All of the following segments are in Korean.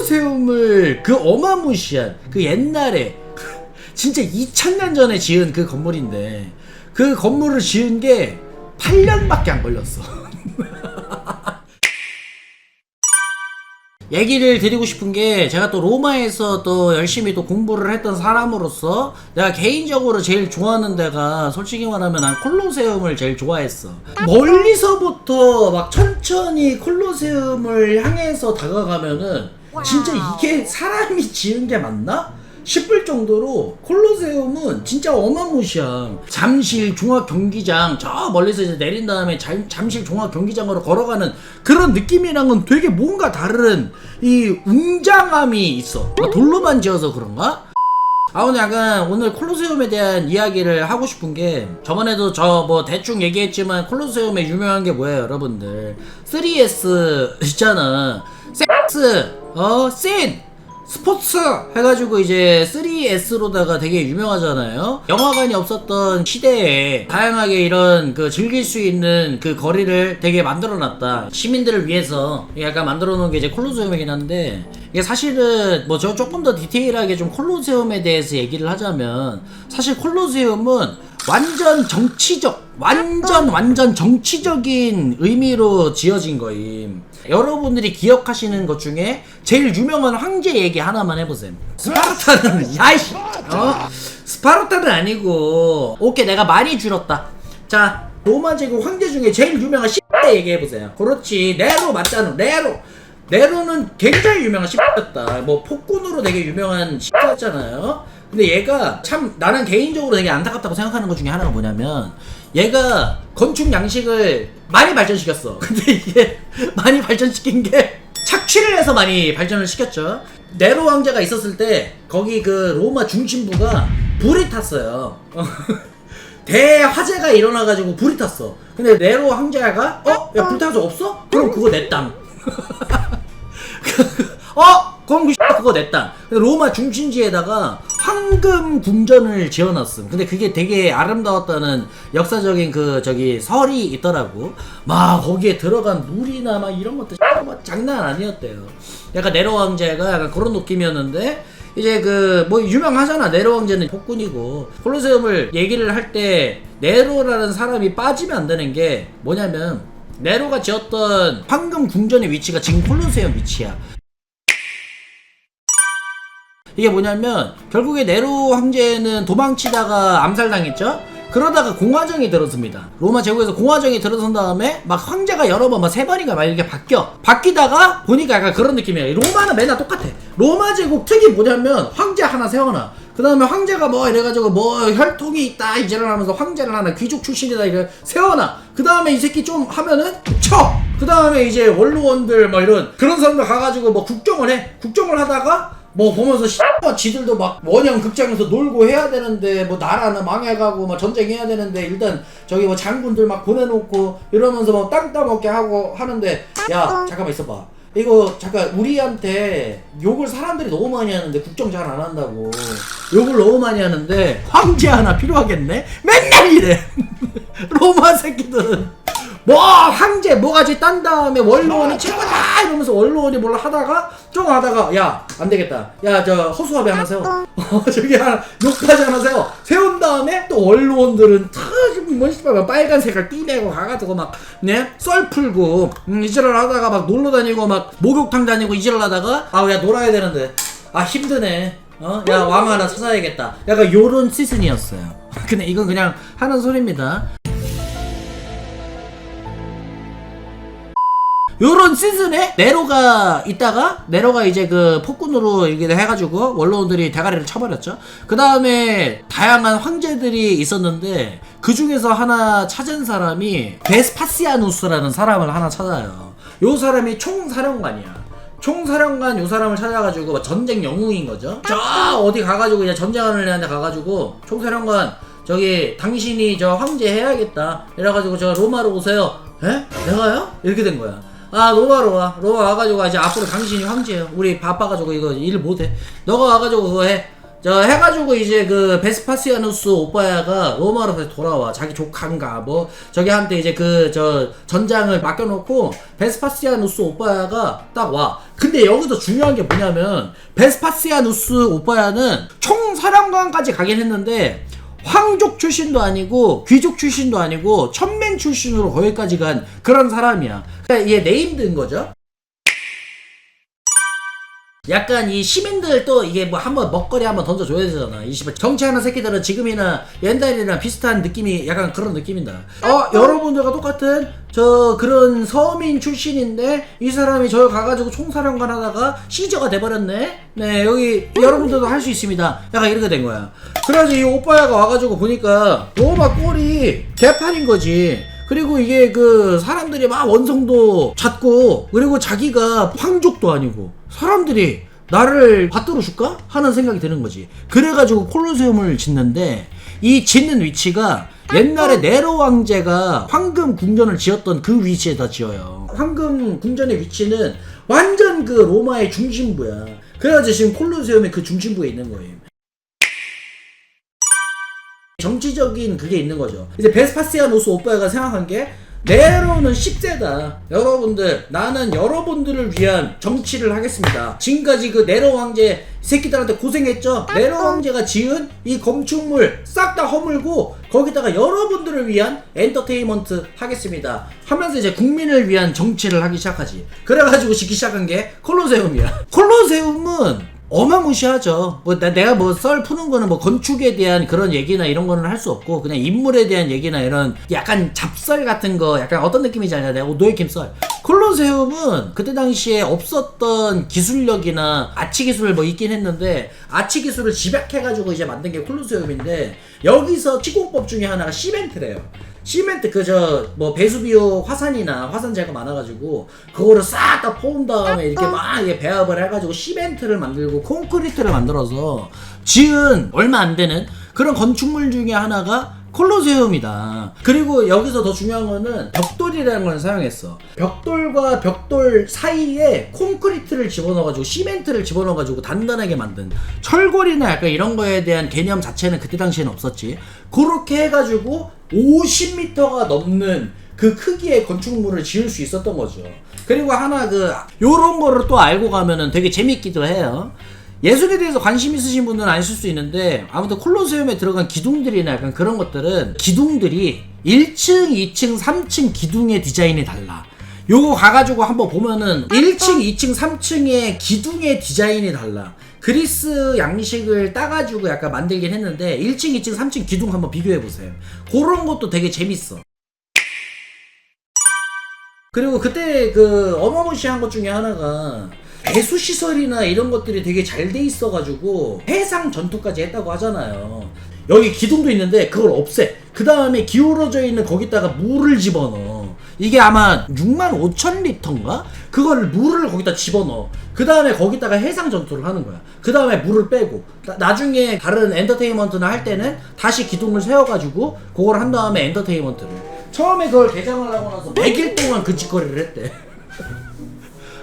콜로세움을 그 어마무시한 그 옛날에 진짜 2000년 전에 지은 그 건물인데 그 건물을 지은 게 8년밖에 안 걸렸어. 얘기를 드리고 싶은 게 제가 또 로마에서 또 열심히 또 공부를 했던 사람으로서 내가 개인적으로 제일 좋아하는 데가 솔직히 말하면 난 콜로세움을 제일 좋아했어. 멀리서부터 막 천천히 콜로세움을 향해서 다가가면은 진짜 이게 사람이 지은 게 맞나? 싶을 정도로 콜로세움은 진짜 어마무시한 잠실 종합경기장 저 멀리서 이제 내린 다음에 잠실 종합경기장으로 걸어가는 그런 느낌이랑은 되게 뭔가 다른 이 웅장함이 있어. 돌로만 지어서 그런가? 오늘 약간 오늘 콜로세움에 대한 이야기를 하고 싶은 게 저번에도 저 뭐 대충 얘기했지만 콜로세움에 유명한 게 뭐예요 여러분들 3S 있잖아. 섹스 씬 스포츠 해가지고 이제 3S로다가 되게 유명하잖아요. 영화관이 없었던 시대에 다양하게 이런 그 즐길 수 있는 그 거리를 되게 만들어놨다. 시민들을 위해서 약간 만들어놓은 게 이제 콜로세움이긴 한데 이게 사실은 뭐 저 조금 더 디테일하게 좀 콜로세움에 대해서 얘기를 하자면 사실 콜로세움은 완전 정치적 완전 정치적인 의미로 지어진 거임. 여러분들이 기억하시는 것 중에 제일 유명한 황제 얘기 하나만 해보세요. 스파르타는 야이씨 스파르타는 아니고 오케이 내가 많이 줄었다. 자 로마 제국 황제 중에 제일 유명한 X대 얘기해보세요. 그렇지 네로 맞잖아. 네로는 굉장히 유명한 X였다. 뭐 폭군으로 되게 유명한 X였잖아요. 근데 얘가 참 나는 개인적으로 되게 안타깝다고 생각하는 것 중에 하나가 뭐냐면 얘가 건축 양식을 많이 발전시켰어. 근데 이게 많이 발전시킨 게 착취를 해서 많이 발전을 시켰죠. 네로 황제가 있었을 때 거기 그 로마 중심부가 불이 탔어요. 대화재가 일어나가지고 불이 탔어. 근데 네로 황제가 야 불타서 없어? 그럼 그거 내 땅. 그럼 그거 내 땅. 로마 중심지에다가 황금 궁전을 지어놨음. 근데 그게 되게 아름다웠다는 역사적인 그 저기 설이 있더라고. 막 거기에 들어간 물이나 막 이런 것도 장난 아니었대요. 약간 네로 황제가 약간 그런 느낌이었는데 이제 그 뭐 유명하잖아. 네로 황제는 폭군이고. 콜로세움을 얘기를 할 때 네로라는 사람이 빠지면 안 되는 게 뭐냐면 네로가 지었던 황금 궁전의 위치가 지금 콜로세움 위치야. 이게 뭐냐면 결국에 네로 황제는 도망치다가 암살당했죠. 그러다가 공화정이 들어섭니다. 로마 제국에서 공화정이 들어선 다음에 막 황제가 여러 번 막 세 번인가 막 이렇게 바뀌다가 보니까 약간 그런 느낌이에요. 로마는 맨날 똑같아. 로마 제국 특이 뭐냐면 황제 하나 세워놔. 그 다음에 황제가 뭐 이래가지고 뭐 혈통이 있다 이제를 하면서 황제를 하나 귀족 출신이다 이래 세워놔. 그 다음에 이 새끼 좀 하면은 쳐. 그 다음에 이제 원로원들 뭐 이런 그런 사람들 가가지고 뭐 국정을 해. 국정을 하다가 뭐 보면서 지들도 막 원형 극장에서 놀고 해야 되는데 뭐 나라는 망해가고 막 전쟁해야 되는데 일단 저기 뭐 장군들 막 보내놓고 이러면서 뭐 땅 따먹게 하고 하는데 야 잠깐만 있어봐. 이거 잠깐 우리한테 욕을 사람들이 너무 많이 하는데 국정 잘 안 한다고 욕을 너무 많이 하는데 황제 하나 필요하겠네? 맨날 이래. 로마 새끼들은 뭐 황제 뭐가지 딴 다음에 원로원이 최고다 이러면서 원로원이 뭘 하다가 좀 하다가 야 안되겠다 야 저 허수아비 하나 세워. 저기 하나 욕파지 하나 세운 다음에 또 원로원들은 뭐 빨간 색깔 띠내고 가가지고 막 네? 썰 풀고 이지랄 하다가 막 놀러 다니고 막 목욕탕 다니고 이지랄 하다가 야 놀아야 되는데 힘드네. 야 왕 하나 찾아야겠다. 약간 요런 시즌이었어요. 근데 이건 그냥 하는 소리입니다. 요런 시즌에 네로가 있다가 네로가 이제 그 폭군으로 이렇게 해가지고 원로원들이 대가리를 쳐버렸죠. 그 다음에 다양한 황제들이 있었는데 그 중에서 하나 찾은 사람이 베스파시아누스라는 사람을 하나 찾아요. 요 사람이 총사령관이야. 총사령관 요 사람을 찾아가지고 전쟁 영웅인 거죠. 저 어디 가가지고 이제 전쟁하는 애한테 가가지고 총사령관 저기 당신이 저 황제 해야겠다 이래가지고 저 로마로 오세요. 에? 내가요? 이렇게 된 거야. 로마로 와. 로마 와가지고 이제 앞으로 당신이 황제예요. 우리 바빠가지고 이거 일 못해. 너가 와가지고 그거 해. 저 해가지고 이제 그 베스파시아누스 오빠야가 로마로 다시 돌아와. 자기 조카인가 뭐 저기한테 이제 그 저 전장을 맡겨놓고 베스파시아누스 오빠야가 딱 와. 근데 여기서 중요한 게 뭐냐면 베스파시아누스 오빠야는 총사령관까지 가긴 했는데 황족 출신도 아니고 귀족 출신도 아니고 천맹 출신으로 거기까지 간 그런 사람이야. 그러니까 얘 네임드인 거죠. 약간 이 시민들 또 이게 뭐 한번 먹거리 한번 던져줘야 되잖아. 이 씨발 정치하는 새끼들은 지금이나 옛날이나 비슷한 느낌이 약간 그런 느낌이다. 여러분들과 똑같은 저 그런 서민 출신인데 이 사람이 저기 가가지고 총사령관 하다가 시저가 돼버렸네. 네, 여기 여러분들도 할 수 있습니다. 약간 이렇게 된 거야. 그래서 이 오빠야가 와가지고 보니까 로마 꼴이 개판인 거지. 그리고 이게 그 사람들이 막 원성도 찾고 그리고 자기가 황족도 아니고 사람들이 나를 받들어 줄까? 하는 생각이 드는 거지. 그래가지고 콜로세움을 짓는데 이 짓는 위치가 옛날에 네로 왕제가 황금 궁전을 지었던 그 위치에다 지어요. 황금 궁전의 위치는 완전 그 로마의 중심부야. 그래가지고 지금 콜로세움이 그 중심부에 있는 거예요. 정치적인 그게 있는 거죠. 이제 베스파시아누스 오빠가 생각한 게 네로는 10세다. 여러분들, 나는 여러분들을 위한 정치를 하겠습니다. 지금까지 그 네로 왕제 새끼들한테 고생했죠? 네로 왕제가 지은 이 건축물 싹 다 허물고 거기다가 여러분들을 위한 엔터테인먼트 하겠습니다 하면서 이제 국민을 위한 정치를 하기 시작하지. 그래가지고 짓기 시작한 게 콜로세움이야. 콜로세움은 어마무시하죠. 뭐 내가 뭐 썰 푸는 거는 뭐 건축에 대한 그런 얘기나 이런 거는 할 수 없고 그냥 인물에 대한 얘기나 이런 약간 잡썰 같은 거 약간 어떤 느낌인지 알냐? 내가 노예킴 썰. 콜로세움은 그때 당시에 없었던 기술력이나 아치 기술 뭐 있긴 했는데 아치 기술을 집약해가지고 이제 만든 게 콜로세움인데 여기서 시공법 중에 하나가 시멘트래요. 시멘트 뭐 베수비오 화산이나 화산재가 많아가지고 그거를 싹 다 퍼온 다음에 이렇게 막 이게 배합을 해가지고 시멘트를 만들고 콘크리트를 만들어서 지은 얼마 안 되는 그런 건축물 중에 하나가 콜로세움이다. 그리고 여기서 더 중요한 거는 벽돌이라는 걸 사용했어. 벽돌과 벽돌 사이에 콘크리트를 집어넣어가지고 시멘트를 집어넣어가지고 단단하게 만든 철골이나 약간 이런 거에 대한 개념 자체는 그때 당시에는 없었지. 그렇게 해가지고 50m가 넘는 그 크기의 건축물을 지을 수 있었던 거죠. 그리고 하나 요런 거를 또 알고 가면은 되게 재밌기도 해요. 예술에 대해서 관심 있으신 분들은 아실 수 있는데 아무튼 콜로세움에 들어간 기둥들이나 약간 그런 것들은 기둥들이 1층, 2층, 3층 기둥의 디자인이 달라. 요거 가가지고 한번 보면은 1층, 2층, 3층의 기둥의 디자인이 달라. 그리스 양식을 따가지고 약간 만들긴 했는데 1층, 2층, 3층 기둥 한번 비교해보세요. 그런 것도 되게 재밌어. 그리고 그때 그 어마무시한 것 중에 하나가 배수시설이나 이런 것들이 되게 잘 돼 있어가지고 해상 전투까지 했다고 하잖아요. 여기 기둥도 있는데 그걸 없애. 그 다음에 기울어져 있는 거기다가 물을 집어넣어. 이게 아마 65,000리터인가? 그거를 물을 거기다 집어넣어. 그 다음에 거기다가 해상 전투를 하는 거야. 그 다음에 물을 빼고 나중에 다른 엔터테인먼트나 할 때는 다시 기둥을 세워가지고 그걸 한 다음에 엔터테인먼트를 처음에 그걸 개장을 하고 나서 100일 동안 그 짓거리를 했대.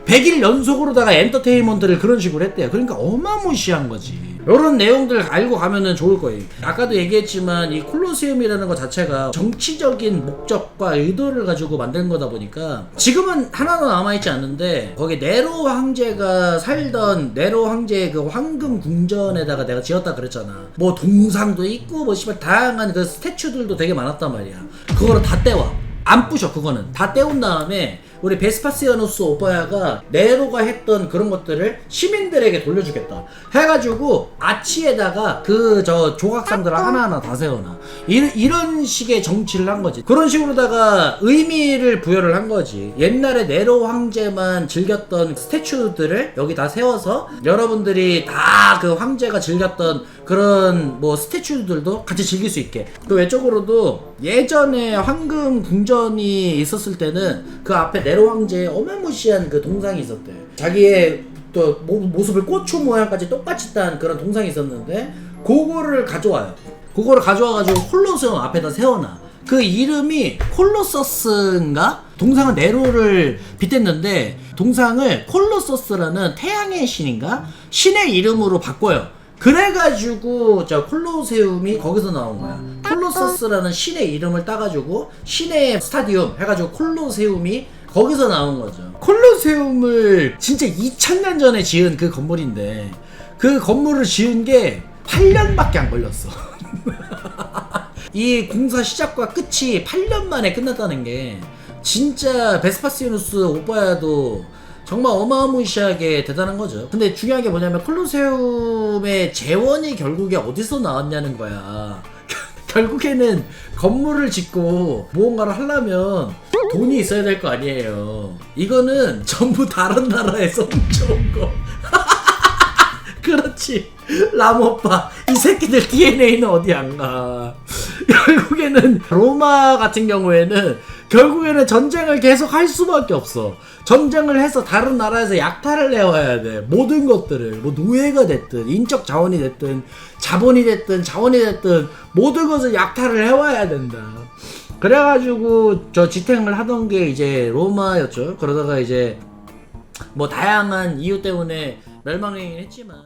100일 연속으로다가 엔터테인먼트를 그런 식으로 했대요. 그러니까 어마무시한 거지. 이런 내용들 알고 가면은 좋을 거예요. 아까도 얘기했지만 이 콜로세움이라는 것 자체가 정치적인 목적과 의도를 가지고 만든 거다 보니까 지금은 하나도 남아있지 않는데 거기 네로 황제가 살던 네로 황제의 그 황금 궁전에다가 내가 지었다 그랬잖아. 뭐 동상도 있고 뭐 씨발 다양한 그 스태츄들도 되게 많았단 말이야. 그거를 다 떼와. 안 부셔. 그거는 다 떼온 다음에 우리 베스파시아누스 오빠야가 네로가 했던 그런 것들을 시민들에게 돌려주겠다 해가지고 아치에다가 그 조각상들을 하나하나 다 세워놔. 이런 식의 정치를 한 거지. 그런 식으로다가 의미를 부여를 한 거지. 옛날에 네로 황제만 즐겼던 스태츄들을 여기 다 세워서 여러분들이 다 그 황제가 즐겼던 그런 뭐 스태츄들도 같이 즐길 수 있게. 그 외적으로도 예전에 황금 궁전이 있었을 때는 그 앞에 네로 황제의 어마무시한 그 동상이 있었대. 자기의 또 모습을 고추 모양까지 똑같이 딴 그런 동상이 있었는데 그거를 가져와요. 그거를 가져와가지고 콜로세움 앞에다 세워놔. 그 이름이 콜로서스인가? 동상은 네로를 빗댔는데 동상을 콜로서스라는 태양의 신인가? 신의 이름으로 바꿔요. 그래가지고 저 콜로세움이 거기서 나온 거야. 콜로서스라는 신의 이름을 따가지고 신의 스타디움 해가지고 콜로세움이 거기서 나온 거죠. 콜로세움을 진짜 2000년 전에 지은 그 건물인데 그 건물을 지은 게 8년밖에 안 걸렸어. 이 공사 시작과 끝이 8년 만에 끝났다는 게 진짜 베스파시누스 오빠야도 정말 어마무시하게 대단한 거죠. 근데 중요한 게 뭐냐면 콜로세움의 재원이 결국에 어디서 나왔냐는 거야. 결국에는 건물을 짓고 무언가를 하려면 돈이 있어야 될 거 아니에요. 이거는 전부 다른 나라에서 훔쳐온 거. 그렇지. 람오빠 이 새끼들 DNA는 어디 안 가. 결국에는 로마 같은 경우에는 결국에는 전쟁을 계속 할 수밖에 없어. 전쟁을 해서 다른 나라에서 약탈을 해와야 돼. 모든 것들을 뭐 노예가 됐든 인적 자원이 됐든 자본이 됐든 자원이 됐든 모든 것을 약탈을 해와야 된다. 그래가지고 저 지탱을 하던 게 이제 로마였죠. 그러다가 이제 뭐 다양한 이유 때문에 멸망하긴 했지만